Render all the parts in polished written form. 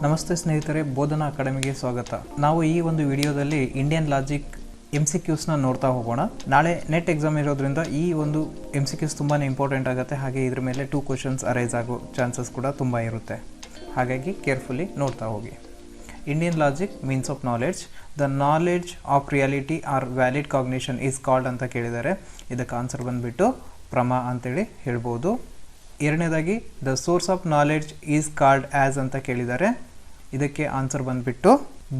ನಮಸ್ತೆ ಸ್ನೇಹಿತರೆ, ಬೋಧನಾ ಅಕಾಡೆಮಿಗೆ ಸ್ವಾಗತ. ನಾವು ಈ ಒಂದು ವಿಡಿಯೋದಲ್ಲಿ ಇಂಡಿಯನ್ ಲಾಜಿಕ್ MCQsನ ನೋಡ್ತಾ ಹೋಗೋಣ. ನಾಳೆ ನೆಟ್ ಎಕ್ಸಾಮ್ ಇರೋದ್ರಿಂದ ಈ ಒಂದು MCQs ತುಂಬಾ ಇಂಪಾರ್ಟೆಂಟ್ ಆಗುತ್ತೆ. ಹಾಗೆ ಇದ್ರ ಮೇಲೆ 2 ಕ್ವಶನ್ಸ್ ಅರೈಸ್ ಆಗೋ ಚಾನ್ಸಸ್ ಕೂಡ ತುಂಬ ಇರುತ್ತೆ. ಹಾಗಾಗಿ ಕೇರ್ಫುಲಿ ನೋಡ್ತಾ ಹೋಗಿ. Indian logic means of knowledge. The knowledge of reality or valid cognition is called ಅಂತ ಕೇಳಿದ್ದಾರೆ. ಇದಕ್ಕೆ ಆನ್ಸರ್ ಬಂದುಬಿಟ್ಟು ಪ್ರಮಾ ಅಂತೇಳಿ ಹೇಳ್ಬೋದು. ಎರಡನೇದಾಗಿ the source of knowledge is called as ಅಂತ ಕೇಳಿದ್ದಾರೆ. ಇದಕ್ಕೆ ಆನ್ಸರ್ ಬಂದುಬಿಟ್ಟು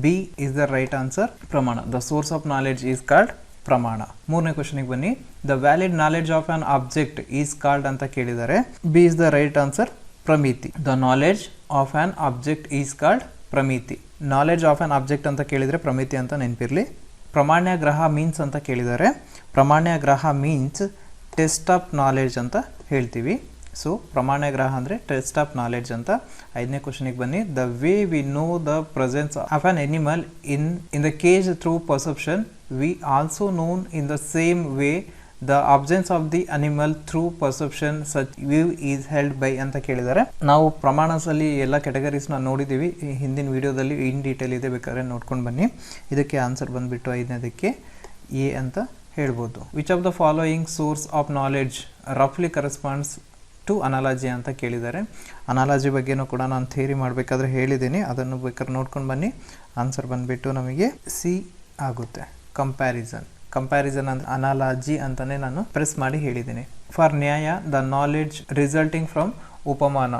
B is the right answer, ಪ್ರಮಾಣ. The source of knowledge is called ಪ್ರಮಾಣ. ಮೂರನೇ ಕ್ವಶನಿಗೆ ಬನ್ನಿ. The valid knowledge of an object is called ಅಂತ ಕೇಳಿದ್ದಾರೆ. B is the right answer, ಪ್ರಮಿತಿ. The knowledge of an object is called ಪ್ರಮಿತಿ. Knowledge of an object ಅಂತ ಕೇಳಿದರೆ ಪ್ರಮಿತಿ ಅಂತ ನೆನಪಿರಲಿ. ಪ್ರಮಾಣ್ಯಗ್ರಹ ಮೀನ್ಸ್ ಅಂತ ಕೇಳಿದ್ದಾರೆ. ಪ್ರಮಾಣ್ಯಗ್ರಹ ಮೀನ್ಸ್ ಟೆಸ್ಟ್ ಆಫ್ ನಾಲೆಡ್ಜ್ ಅಂತ ಹೇಳ್ತೀವಿ. ಸೊ ಪ್ರಮಾಣ್ಯಗ್ರಹ ಅಂದರೆ ಟೆಸ್ಟ್ ಆಫ್ ನಾಲೆಡ್ಜ್ ಅಂತ. ಐದನೇ ಕ್ವಶನಿಗೆ ಬನ್ನಿ. The way we know the presence of on animal in the cage through perception we also known in the same way the absence of the animal through perception such view is held by ಅಂತ ಕೇಳಿದ್ದಾರೆ. ನಾವು ಪ್ರಮಾಣಸಲ್ಲಿ ಎಲ್ಲ ಕ್ಯಾಟಗರೀಸ್ನ ನೋಡಿದ್ದೀವಿ. ಹಿಂದಿನ ವಿಡಿಯೋದಲ್ಲಿ in detail ಇದೆ, ಬೇಕಾದ್ರೆ ನೋಡ್ಕೊಂಡು ಬನ್ನಿ. ಇದಕ್ಕೆ ಆನ್ಸರ್ ಬಂದುಬಿಟ್ಟು ಐದನೇದಕ್ಕೆ ಎ ಅಂತ ಹೇಳ್ಬೋದು. Which of the following source of knowledge ರಫ್ಲಿ ಕರೆಸ್ಪಾಂಡ್ಸ್ ಟು ಅನಾಲಜಿ ಅಂತ ಕೇಳಿದ್ದಾರೆ. ಅನಾಲಜಿ ಬಗ್ಗೆನೂ ಕೂಡ ನಾನು ಥಿಯರಿ ಮಾಡಬೇಕಾದ್ರೆ ಹೇಳಿದ್ದೀನಿ, ಅದನ್ನು ಬೇಕಾದ್ರೆ ನೋಡ್ಕೊಂಡು ಬನ್ನಿ. ಆನ್ಸರ್ ಬಂದುಬಿಟ್ಟು ನಮಗೆ ಸಿ ಆಗುತ್ತೆ, ಕಂಪ್ಯಾರಿಸನ್. ಕಂಪ್ಯಾರಿಸನ್ ಅಂದರೆ ಅನಾಲಜಿ ಅಂತಲೇ ನಾನು ಪ್ರೆಸ್ ಮಾಡಿ ಹೇಳಿದ್ದೀನಿ. ಫಾರ್ ನ್ಯಾಯ ದ ನಾಲೆಡ್ಜ್ ರಿಸಲ್ಟಿಂಗ್ ಫ್ರಮ್ ಉಪಮಾನ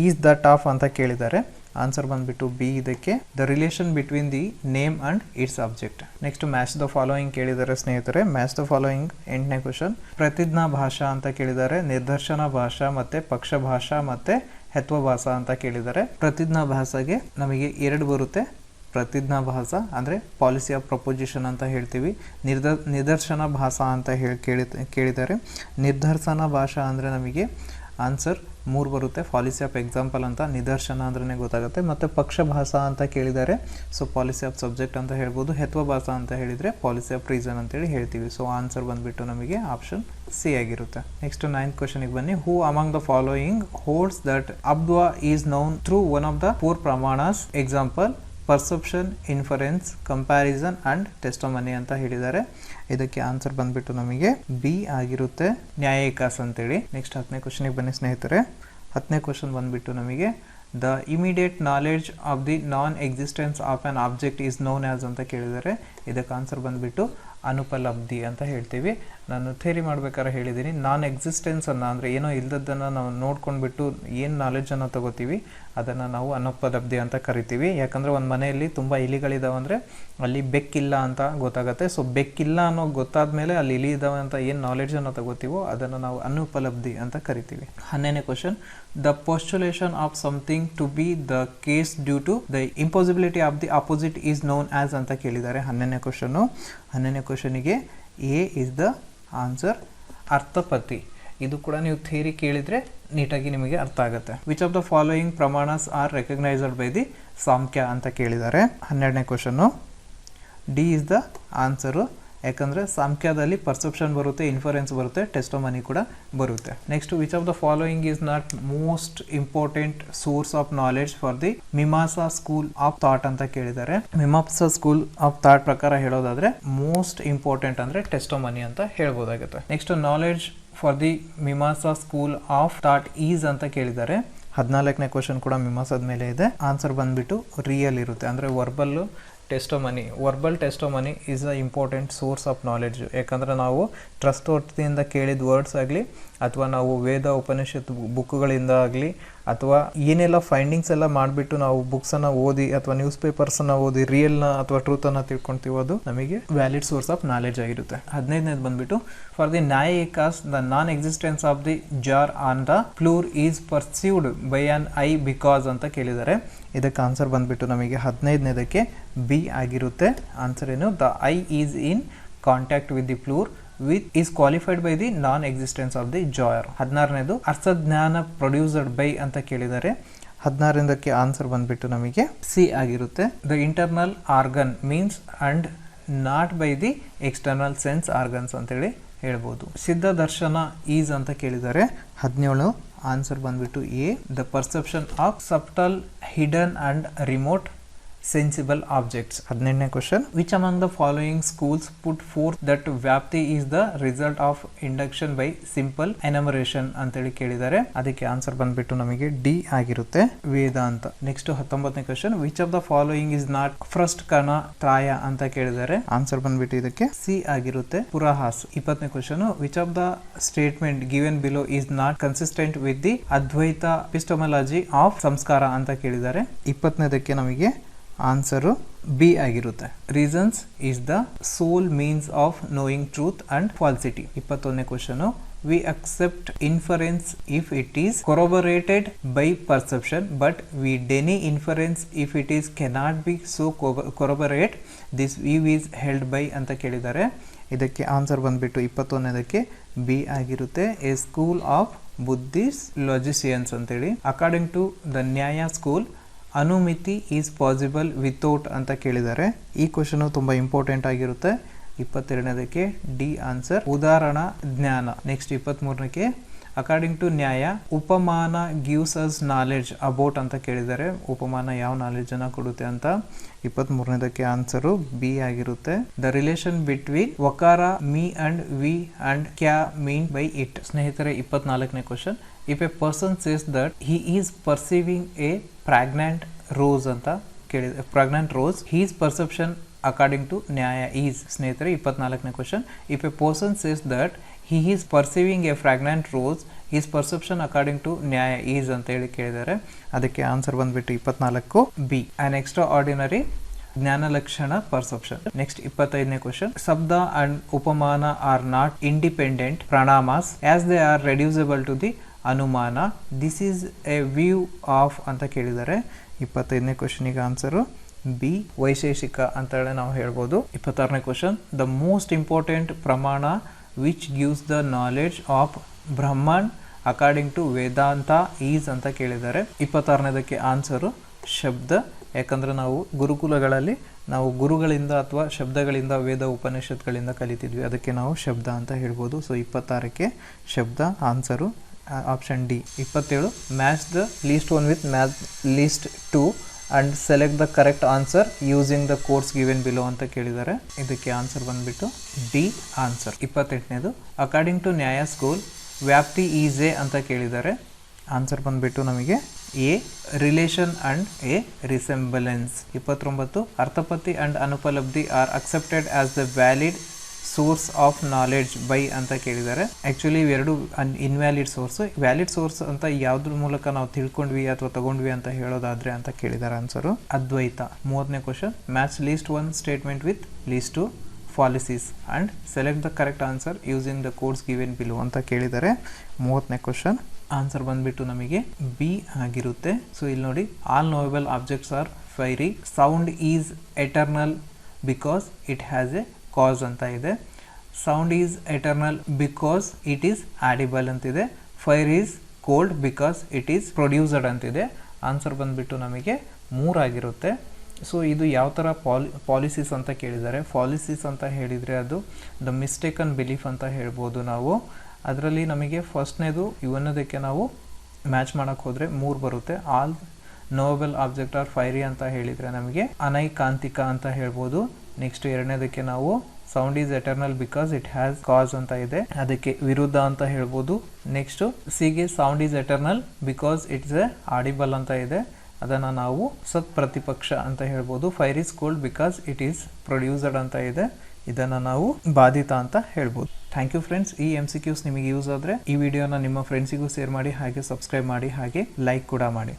ಈಸ್ ದಟ್ ಆಫ್ ಅಂತ ಕೇಳಿದ್ದಾರೆ. ಆನ್ಸರ್ ಬಂದುಬಿಟ್ಟು ಬಿ ಇದಕ್ಕೆ. The relation between the name and its object. Next match the following ಕೇಳಿದ್ದಾರೆ ಸ್ನೇಹಿತರೆ. ಮ್ಯಾಚ್ ದ ಫಾಲೋಯಿಂಗ್ 8ನೇ ಕ್ವಶನ್. ಪ್ರತಿಜ್ಞಾ ಭಾಷಾ ಅಂತ ಕೇಳಿದ್ದಾರೆ. ನಿರ್ದರ್ಶನ ಭಾಷಾ ಮತ್ತು ಪಕ್ಷ ಭಾಷಾ ಮತ್ತು ಹೆತ್ವಭಾಷಾ ಅಂತ ಕೇಳಿದ್ದಾರೆ. ಪ್ರತಿಜ್ಞಾ ಭಾಷೆಗೆ ನಮಗೆ 2 ಬರುತ್ತೆ. ಪ್ರತಿಜ್ಞಾ ಭಾಷಾ ಅಂದರೆ ಪಾಲಿಸಿ ಆಫ್ ಪ್ರಪೋಸಿಷನ್ ಅಂತ ಹೇಳ್ತೀವಿ. ನಿದರ್ಶನ ಭಾಷಾ ಅಂತ ಕೇಳಿದ್ದಾರೆ. ನಿರ್ದರ್ಶನ ಭಾಷಾ ಅಂದರೆ ನಮಗೆ ಆನ್ಸರ್ 3 ಬರುತ್ತೆ. ಪಾಲಿಸಿ ಆಫ್ ಎಕ್ಸಾಂಪಲ್ ಅಂತ, ನಿದರ್ಶನ ಅಂದ್ರೆ ಗೊತ್ತಾಗುತ್ತೆ. ಮತ್ತು ಪಕ್ಷ ಭಾಷಾ ಅಂತ ಕೇಳಿದ್ದಾರೆ. ಸೊ ಪಾಲಿಸಿ ಆಫ್ ಸಬ್ಜೆಕ್ಟ್ ಅಂತ ಹೇಳ್ಬೋದು. ಹೆತ್ವ ಭಾಷಾ ಅಂತ ಹೇಳಿದರೆ ಪಾಲಿಸಿ ಆಫ್ ರೀಸನ್ ಅಂತೇಳಿ ಹೇಳ್ತೀವಿ. ಸೊ ಆನ್ಸರ್ ಬಂದುಬಿಟ್ಟು ನಮಗೆ ಆಪ್ಷನ್ ಸಿ ಆಗಿರುತ್ತೆ. ನೆಕ್ಸ್ಟ್ 9th ಕ್ವಶನಿಗೆ ಬನ್ನಿ. Who among the following holds that ಅಬ್ದ್ವಾ is known through one of the 4 ಪ್ರಮಾಣಸ್. Example perception, inference, comparison and testimony ಅಂತ ಹೇಳಿದ್ದಾರೆ. ಇದಕ್ಕೆ ಆನ್ಸರ್ ಬಂದುಬಿಟ್ಟು ನಮಗೆ ಬಿ ಆಗಿರುತ್ತೆ, ನ್ಯಾಯಿಕಾಸ್ ಅಂತೇಳಿ. ನೆಕ್ಸ್ಟ್ 10ನೇ ಕ್ವಶನಿಗೆ ಬನ್ನಿ ಸ್ನೇಹಿತರೆ. 10ನೇ ಕ್ವಶನ್ ಬಂದುಬಿಟ್ಟು ನಮಗೆ the immediate knowledge of the non existence of an object is known as ಅಂತ ಕೇಳಿದ್ದಾರೆ. ಇದಕ್ಕೆ ಆನ್ಸರ್ ಬಂದುಬಿಟ್ಟು ಅನುಪಲಬ್ಧಿ ಅಂತ ಹೇಳ್ತೀವಿ. ನಾನು ಥಿಯರಿ ಮಾಡ್ಬೇಕಾದ್ರೆ ಹೇಳಿದ್ದೀನಿ, ನಾನ್ ಎಕ್ಸಿಸ್ಟೆನ್ಸನ್ನು ಅಂದರೆ ಏನೋ ಇಲ್ಲದನ್ನು ನಾವು ನೋಡ್ಕೊಂಡ್ಬಿಟ್ಟು ಏನು ನಾಲೆಡ್ಜನ್ನು ತಗೋತೀವಿ ಅದನ್ನು ನಾವು ಅನುಪಲಬ್ಧಿ ಅಂತ ಕರಿತೀವಿ. ಯಾಕಂದರೆ ಒಂದು ಮನೆಯಲ್ಲಿ ತುಂಬ ಇಲಿಗಳಿದಾವೆ ಅಂದರೆ ಅಲ್ಲಿ ಬೆಕ್ಕಿಲ್ಲ ಅಂತ ಗೊತ್ತಾಗುತ್ತೆ. ಸೊ ಬೆಕ್ಕಿಲ್ಲ ಅನ್ನೋ ಗೊತ್ತಾದ ಮೇಲೆ ಅಲ್ಲಿ ಇಲಿ ಇದ್ದಾವೆ ಅಂತ ಏನು ನಾಲೆಡ್ಜನ್ನು ತಗೋತೀವೋ ಅದನ್ನು ನಾವು ಅನುಪಲಬ್ಧಿ ಅಂತ ಕರಿತೀವಿ. 11ನೇ question. The postulation of something to be the case due to the impossibility of the opposite is known as ಅಂತ ಕೇಳಿದ್ದಾರೆ. 11ನೇ ಕ್ವಶನ್ನು. 11ನೇ ಕ್ವಶನಿಗೆ ಎ ಇಸ್ ದ ಆನ್ಸರ್, ಅರ್ಥಪತಿ. ಇದು ಕೂಡ ನೀವು ಥಿಯರಿ ಕೇಳಿದರೆ ನೀಟಾಗಿ ನಿಮಗೆ ಅರ್ಥ ಆಗುತ್ತೆ. ವಿಚ್ ಆಫ್ ದ ಫಾಲೋಯಿಂಗ್ ಪ್ರಮಾಣಸ್ are recognised by the Samkhya ಅಂತ ಕೇಳಿದ್ದಾರೆ. 12ನೇ ಕ್ವಶನ್ನು. D is the answer. ಯಾಕಂದರೆ ಸಾಂಖ್ಯದಲ್ಲಿ ಪರ್ಸೆಪ್ಷನ್ ಬರುತ್ತೆ, ಇನ್ಫರೆನ್ಸ್ ಬರುತ್ತೆ, ಟೆಸ್ಟಮನಿ ಕೂಡ ಬರುತ್ತೆ. Next, which of the following is not most important source of knowledge for the Mimamsa school of thought ಅಂತ ಕೇಳಿದ್ದಾರೆ. ಮೀಮಾಂಸಾ ಸ್ಕೂಲ್ ಆಫ್ ಥಾಟ್ ಪ್ರಕಾರ ಹೇಳೋದಾದ್ರೆ ಮೋಸ್ಟ್ ಇಂಪಾರ್ಟೆಂಟ್ ಅಂದರೆ ಟೆಸ್ಟಮನಿ ಅಂತ ಹೇಳ್ಬೋದಾಗುತ್ತೆ. Next, knowledge for the Mimamsa school of thought is ಅಂತ ಕೇಳಿದ್ದಾರೆ. 14ನೇ question ಕೂಡ ಮೀಮಾಂಸಾದ ಮೇಲೆ ಇದೆ. ಆನ್ಸರ್ ಬಂದುಬಿಟ್ಟು ರಿಯಲ್ ಇರುತ್ತೆ, ಅಂದರೆ verbal testimony. Verbal testimony is a important source of knowledge. ಯಾಕಂದರೆ ನಾವು ಟ್ರಸ್ಟ್ ವರ್ತಿಯಿಂದ ಕೇಳಿದ ವರ್ಡ್ಸ್ ಆಗಲಿ ಅಥವಾ ನಾವು ವೇದ ಉಪನಿಷತ್ ಬುಕ್ಗಳಿಂದ ಆಗಲಿ ಅಥವಾ ಏನೆಲ್ಲ ಫೈಂಡಿಂಗ್ಸ್ ಎಲ್ಲ ಮಾಡಿಬಿಟ್ಟು ನಾವು ಬುಕ್ಸನ್ನು ಓದಿ ಅಥವಾ ನ್ಯೂಸ್ ಪೇಪರ್ಸನ್ನು ಓದಿ ರಿಯಲ್ನ ಅಥವಾ ಟ್ರೂತನ್ನು ತಿಳ್ಕೊಳ್ತೀವಿ, ಅದು ನಮಗೆ ವ್ಯಾಲಿಡ್ ಸೋರ್ಸ್ ಆಫ್ ನಾಲೆಡ್ಜ್ ಆಗಿರುತ್ತೆ. 15ನೇದು ಬಂದುಬಿಟ್ಟು for the Naiyayikas the non existence of the jar on the floor is pursued by an eye because ಅಂತ ಕೇಳಿದ್ದಾರೆ. ಇದಕ್ಕೆ ಆನ್ಸರ್ ಬಂದುಬಿಟ್ಟು ನಮಗೆ 15ನೇದಕ್ಕೆ ಬಿ ಆಗಿರುತ್ತೆ. ಆನ್ಸರ್ ಏನು? The eye is in contact with the floor with is qualified by the non existence of the jar. 16ನೇದು ಅರ್ಥಜ್ಞಾನ ಪ್ರೊಡ್ಯೂಸರ್ಡ್ ಬೈ ಅಂತ ಕೇಳಿದ್ದಾರೆ. 16ನೇದಕ್ಕೆ ಆನ್ಸರ್ ಬಂದುಬಿಟ್ಟು ನಮಗೆ ಸಿ ಆಗಿರುತ್ತೆ. The internal organ means and not by the external sense organs ಅಂತೇಳಿ ಹೇಳ್ಬೋದು. ಸಿದ್ಧ ದರ್ಶನ ಈಸ್ ಅಂತ ಕೇಳಿದ್ದಾರೆ. 17 ಆನ್ಸರ್ ಬಂದ್ಬಿಟ್ಟು A, the perception of subtle, hidden and remote sensible objects. 18ನೇ question, which among the following schools put forth that ವ್ಯಾಪ್ತಿ is the result of induction by simple enumeration ಅಂತೇಳಿ ಕೇಳಿದ್ದಾರೆ. ಅದಕ್ಕೆ ಆನ್ಸರ್ ಬಂದ್ಬಿಟ್ಟು ನಮಗೆ ಡಿ ಆಗಿರುತ್ತೆ, ವೇದಾಂತ. ನೆಕ್ಸ್ಟ್ 19ನೇ question, which of the following is not first ಕಣ ತ್ರಾಯ ಅಂತ ಕೇಳಿದ್ದಾರೆ. ಆನ್ಸರ್ ಬಂದ್ಬಿಟ್ಟು ಇದಕ್ಕೆ ಸಿ ಆಗಿರುತ್ತೆ, ಪುರಹಾಸ್. 20ನೇ question, which of the statement given below is not consistent with the Advaita epistemology of ಸಂಸ್ಕಾರ ಅಂತ ಕೇಳಿದ್ದಾರೆ. 20ನೇದಕ್ಕೆ ನಮಗೆ ಆನ್ಸರು ಬಿ ಆಗಿರುತ್ತೆ. Reasons is the sole means of knowing truth and falsity. 21ನೇ question, we accept inference if it is corroborated by perception but we deny inference if it is cannot be so corroborate this view is held by ಅಂತ ಕೇಳಿದ್ದಾರೆ. ಇದಕ್ಕೆ answer ಬಂದ್ಬಿಟ್ಟು 21ನೇದಕ್ಕೆ B ಆಗಿರುತ್ತೆ, a school of Buddhist logicians ಅಂತೇಳಿ. According to the ನ್ಯಾಯ school ಅನುಮಿತಿ is possible without ಅಂತ ಕೇಳಿದ್ದಾರೆ. ಈ ಕ್ವಶನ್ ತುಂಬಾ ಇಂಪಾರ್ಟೆಂಟ್ ಆಗಿರುತ್ತೆ. 22ನೇದಕ್ಕೆ ಡಿ ಆನ್ಸರ್, ಉದಾಹರಣ ಜ್ಞಾನ. ನೆಕ್ಸ್ಟ್ 23ನೇಕ್ಕೆ ಅಕಾರ್ಡಿಂಗ್ ಟು ನ್ಯಾಯ ಉಪಮಾನ ಗಿವ್ಸ್ ಅಸ್ ನಾಲೆಡ್ಜ್ ಅಬೌಟ್ ಅಂತ ಕೇಳಿದ್ದಾರೆ. ಉಪಮಾನ ಯಾವ ನಾಲೆಡ್ಜ್ ಅನ್ನ ಕೊಡುತ್ತೆ ಅಂತ. 23ನೇದಕ್ಕೆ ಆನ್ಸರು ಬಿ ಆಗಿರುತ್ತೆ, ದ ರಿಲೇಷನ್ ಬಿಟ್ವೀನ್ ವಕಾರ ಮೀ ಅಂಡ್ ವಿ ಅಂಡ್ ಕ್ಯಾ ಮೀನ್ ಬೈ ಇಟ್. ಸ್ನೇಹಿತರೆ 24ನೇ question, if a person says that he is perceiving a fragrant rose ಅಂತ ಕೇಳಿದೆ. Fragrant rose, his perception according to Nyaya is. ಸ್ನೇಹಿತರೆ 24ನೇ question, if a person says that he is perceiving a ಫ್ರಾಗ್ನೆಂಟ್ rose his perception according to Nyaya is ಅಂತ ಹೇಳಿ ಕೇಳಿದ್ದಾರೆ. ಅದಕ್ಕೆ answer ಬಂದ್ಬಿಟ್ಟು 24 B, on extra ordinary ಜ್ಞಾನ ಲಕ್ಷಣ ಪರ್ಸೆಪ್ಷನ್. ನೆಕ್ಸ್ಟ್ 25ನೇ ಕ್ವಶನ್, ಶಬ್ದ ಅಂಡ್ ಉಪಮಾನ ಆರ್ ನಾಟ್ ಇಂಡಿಪೆಂಡೆಂಟ್ ಪ್ರಣಾಮಾಸ್ as they are reducible to the ಅನುಮಾನ, this is a view of ಅಂತ ಕೇಳಿದ್ದಾರೆ. 25ನೇ ಕ್ವಶನಿಗೆ ಆನ್ಸರು ಬಿ, ವೈಶೇಷಿಕ ಅಂತ ಹೇಳಿ ನಾವು ಹೇಳ್ಬೋದು. 26ನೇ ಕ್ವಶನ್, ದ ಮೋಸ್ಟ್ ಇಂಪಾರ್ಟೆಂಟ್ ಪ್ರಮಾಣ which gives the knowledge of Brahman according to Vedanta is ಅಂತ ಕೇಳಿದ್ದಾರೆ. 26ನೇದಕ್ಕೆ ಆನ್ಸರು ಶಬ್ದ. ಯಾಕಂದ್ರೆ ನಾವು ಗುರುಕುಲಗಳಲ್ಲಿ ನಾವು ಗುರುಗಳಿಂದ ಅಥವಾ ಶಬ್ದಗಳಿಂದ ವೇದ ಉಪನಿಷತ್ಗಳಿಂದ ಕಲಿತಿದ್ವಿ, ಅದಕ್ಕೆ ನಾವು ಶಬ್ದ ಅಂತ ಹೇಳ್ಬೋದು. ಸೊ 26ಕ್ಕೆ ಶಬ್ದ answer option D. 27, match the list one with match list two and select the correct answer using the course given below ಅಂತ ಕೇಳಿದ್ದಾರೆ. ಇದಕ್ಕೆ ಆನ್ಸರ್ ಬಂದ್ಬಿಟ್ಟು ಡಿ ಆನ್ಸರ್. 28ನೇದು, ಅಕಾರ್ಡಿಂಗ್ ಟು ನ್ಯಾಯ ಸ್ಕೂಲ್ ವ್ಯಾಪ್ತಿ ಈಸ್ ಎ ಅಂತ ಕೇಳಿದ್ದಾರೆ. ಆನ್ಸರ್ ಬಂದ್ಬಿಟ್ಟು ನಮಗೆ A, relation and a resemblance. 29, ಅರ್ಥಪತಿ ಅಂಡ್ ಅನುಪಲಬ್ಧಿ are accepted as the valid source of knowledge by ಅಂತ ಕೇಳಿದ್ದಾರೆ. ಆ್ಯಕ್ಚುಲಿ ಇವೆರಡು ಇನ್ವ್ಯಾಲಿಡ್ ಸೋರ್ಸ್. ವ್ಯಾಲಿಡ್ ಸೋರ್ಸ್ ಅಂತ ಯಾವುದ್ರ ಮೂಲಕ ನಾವು ತಿಳ್ಕೊಂಡ್ವಿ ಅಥವಾ ತಗೊಂಡ್ವಿ ಅಂತ ಹೇಳೋದಾದ್ರೆ ಅಂತ ಕೇಳಿದ್ದಾರೆ. ಆನ್ಸರು ಅದ್ವೈತ. 30ನೇ question, match list one statement with list two fallacies and select the correct answer using the codes given below ಅಂತ ಕೇಳಿದ್ದಾರೆ. 30ನೇ ಕ್ವಶನ್ ಆನ್ಸರ್ ಬಂದ್ಬಿಟ್ಟು ನಮಗೆ ಬಿ ಆಗಿರುತ್ತೆ. ಸೊ ಇಲ್ಲಿ ನೋಡಿ, all knowable objects are fiery, sound is eternal because it has a cause ಅಂತ ಇದೆ. Sound is eternal because it is audible ಅಂತಿದೆ. Fire is cold because it is produced ಅಂತಿದೆ. Answer ಬಂದ್ಬಿಟ್ಟು ನಮಗೆ 3 ಆಗಿರುತ್ತೆ. ಸೊ ಇದು ಯಾವ ಥರ ಪಾಲಿಸೀಸ್ ಅಂತ ಕೇಳಿದ್ದಾರೆ. ಪಾಲಿಸೀಸ್ ಅಂತ ಹೇಳಿದರೆ ಅದು ದ ಮಿಸ್ಟೇಕನ್ ಬಿಲೀಫ್ ಅಂತ ಹೇಳ್ಬೋದು ನಾವು. ಅದರಲ್ಲಿ ನಮಗೆ ಫಸ್ಟ್ನೇದು ಇವನ್ನೋದಕ್ಕೆ ನಾವು ಮ್ಯಾಚ್ ಮಾಡೋಕ್ಕೆ ಹೋದರೆ 3 ಬರುತ್ತೆ. All knowable object are fiery ಅಂತ ಹೇಳಿದರೆ ನಮಗೆ ಅನೈಕಾಂತಿಕ ಅಂತ ಹೇಳ್ಬೋದು. ನೆಕ್ಸ್ಟ್ 2ನೇದಕ್ಕೆ ನಾವು sound is eternal because it has cause ಅಂತ ಇದೆ, ಅದಕ್ಕೆ ವಿರುದ್ಧ ಅಂತ ಹೇಳ್ಬೋದು. ನೆಕ್ಸ್ಟ್ ಸಿಗೆ sound is eternal because it's a audible ಅಂತ ಇದೆ, ಅದನ್ನು ನಾವು ಸತ್ ಪ್ರತಿಪಕ್ಷ ಅಂತ ಹೇಳ್ಬೋದು. Fire is cold because it is produced ಅಂತ ಇದೆ, ಇದನ್ನು ನಾವು ಬಾಧಿತ ಅಂತ ಹೇಳ್ಬೋದು. Thank you friends. ಈ MCQs ನಿಮಗೆ ಯೂಸ್ ಆದರೆ ಈ ವಿಡಿಯೋನ ನಿಮ್ಮ ಫ್ರೆಂಡ್ಸಿಗೂ ಶೇರ್ ಮಾಡಿ, ಹಾಗೆ ಸಬ್ಸ್ಕ್ರೈಬ್ ಮಾಡಿ, ಹಾಗೆ ಲೈಕ್ ಕೂಡ ಮಾಡಿ.